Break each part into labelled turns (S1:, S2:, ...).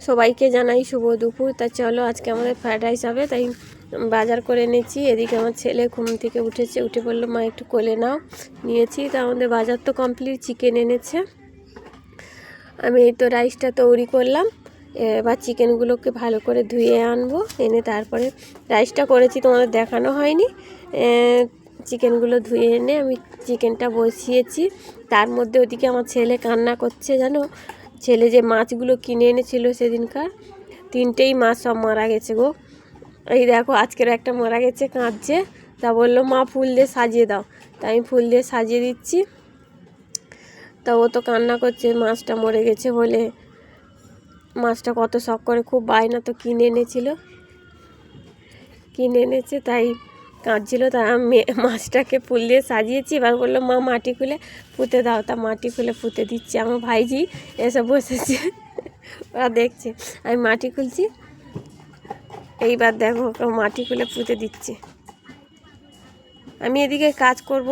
S1: সবাইকে জানাই শুভ দুপুর। তা চলো আজকে আমাদের ফ্রায়েড রাইস হবে, তাই বাজার করে এনেছি। এদিকে আমার ছেলে ঘুম থেকে উঠেছে, উঠে বললো মা একটু কোলে নাও, নিয়েছি। তা আমাদের বাজার তো কমপ্লিট, চিকেন এনেছে। আমি এই তো রাইসটা তৈরি করলাম। এবার চিকেনগুলোকে ভালো করে ধুয়ে আনবো, এনে তারপরে রাইসটা করেছি, তোমাদের দেখানো হয়নি। চিকেনগুলো ধুয়ে এনে আমি চিকেনটা বসিয়েছি। তার মধ্যে ওদিকে আমার ছেলে কান্না করছে, জানো। ছেলে যে মাছগুলো কিনে এনেছিল সেদিনকার, 3টেই মাছ সব মারা গেছে গো। এই দেখো আজকের একটা মারা গেছে, কাঁদছে। তা বললো মা ফুল দিয়ে সাজিয়ে দাও, তাই আমি ফুল দিয়ে সাজিয়ে দিচ্ছি। তা ও তো কান্না করছে মাছটা মরে গেছে বলে। মাছটা কত শখ করে, খুব বায়না তো কিনে এনেছে, তাই কাঁদছিল। তা আমি মাছটাকে ফুল দিয়ে সাজিয়েছি। এবার বললো মা মাটি খুলে পুঁতে দাও, তা মাটি খুলে পুঁতে দিচ্ছি। আমার ভাইজি এসে বসেছে, ওরা দেখছে আমি মাটি খুলছি। এইবার দেখো মাটি খুলে পুঁতে দিচ্ছে। আমি এদিকে কাজ করব,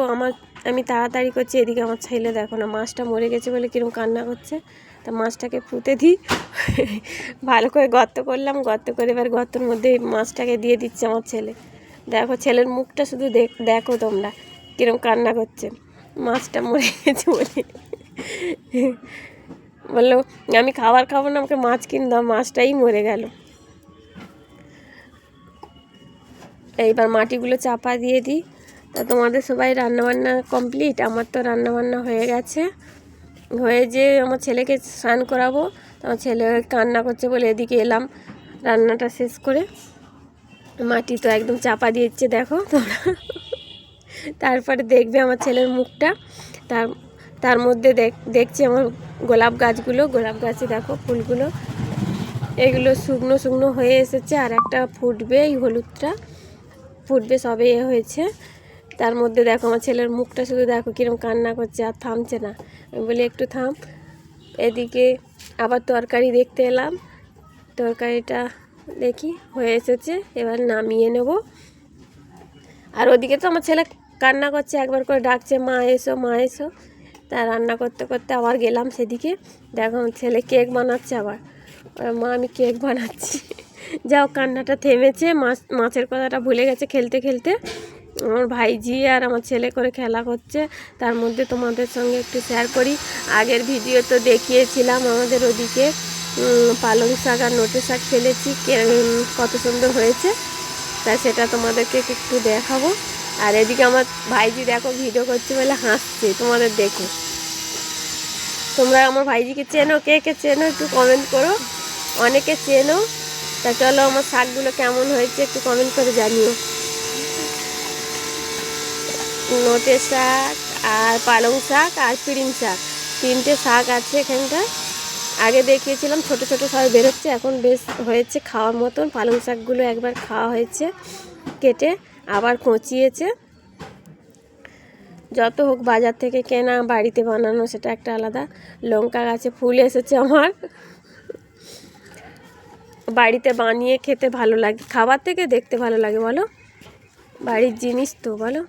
S1: আমি তাড়াতাড়ি করছি। এদিকে আমার ছেলে দেখো না, মাছটা মরে গেছে বলে কিরকম কান্না করছে। তা মাছটাকে পুঁতে দিই। ভালো করে গর্ত করলাম, গর্ত করে এবার গর্তের মধ্যে মাছটাকে দিয়ে দিচ্ছে আমার ছেলে। দেখো ছেলের মুখটা শুধু দেখো তোমরা, কিরকম কান্না করছে মাছটা মরে গেছে বলে। বললো আমি খাবার খাবো না, আমাকে মাছ কিনে দাও, মাছটাই মরে গেল। এইবার মাটিগুলো চাপা দিয়ে দিই। তা তোমাদের সবাই রান্নাবান্না কমপ্লিট? আমার তো রান্নাবান্না হয়ে গেছে। হয়ে যে আমার ছেলেকে স্নান করাবো, আমার ছেলে কান্না করছে বলে এদিকে এলাম রান্নাটা শেষ করে। মাটি তো একদম চাপা দিয়েছে দেখো তোমরা। তারপরে দেখবে আমার ছেলের মুখটা। তার মধ্যে দেখছি আমার গোলাপ গাছে দেখো ফুলগুলো, এগুলো শুকনো শুকনো হয়ে এসেছে, আর একটা ফুটবে, এই হলুদটা ফুটবে, সবে হয়েছে। তার মধ্যে দেখো আমার ছেলের মুখটা শুধু দেখো কিরকম কান্না করছে, আর থামছে না। আমি বলি একটু থাম। এদিকে আবার তরকারি দেখতে এলাম, তরকারিটা দেখি হয়ে এসেছে, এবার নামিয়ে নেব। আর ওদিকে তো আমার ছেলে কান্না করছে, একবার করে ডাকছে মা এসো মা এসো। তা রান্না করতে করতে আবার গেলাম সেদিকে। দেখো আমার ছেলে কেক বানাচ্ছে আবার, মা আমি কেক বানাচ্ছি। যাও, কান্নাটা থেমেছে, মাছের কথাটা ভুলে গেছে খেলতে খেলতে। আমার ভাইজি আর আমার ছেলে করে খেলা করছে। তার মধ্যে তোমাদের সঙ্গে একটু শেয়ার করি, আগের ভিডিও তো দেখিয়েছিলাম আমাদের ওদিকে পালং শাক আর নোটে শাক ফেলেছি, কত সুন্দর হয়েছে। তাই সেটা তোমাদেরকে একটু দেখাবো। আর এদিকে আমার ভাইজি দেখো ভিডিও করছে বলে হাসছে তোমাদের দেখে। তোমরা আমার ভাইজিকে চেনো? কে কে চেনো একটু কমেন্ট করো, অনেকে চেনো। তা চলো আমার শাকগুলো কেমন হয়েছে একটু কমেন্ট করে জানিও। নোটে শাক আর পালং শাক আর পিড়িং শাক, 3টে শাক আছে এখানটা। আগে দেখিয়েছিলাম ছোট ছোট সবাই বেরোচ্ছে, এখন বেশ হয়েছে খাওয়ার মতন। পালং শাকগুলো একবার খাওয়া হয়েছে কেটে, আবার কচিয়েছে। যত হোক বাজার থেকে কেনা বাড়িতে বানানো সেটা একটা আলাদা। লঙ্কা গাছে ফুল এসেছে আমার, বাড়িতে বানিয়ে খেতে ভালো লাগে, খাবার থেকে দেখতে ভালো লাগে বলো, বাড়ির জিনিস তো বলো।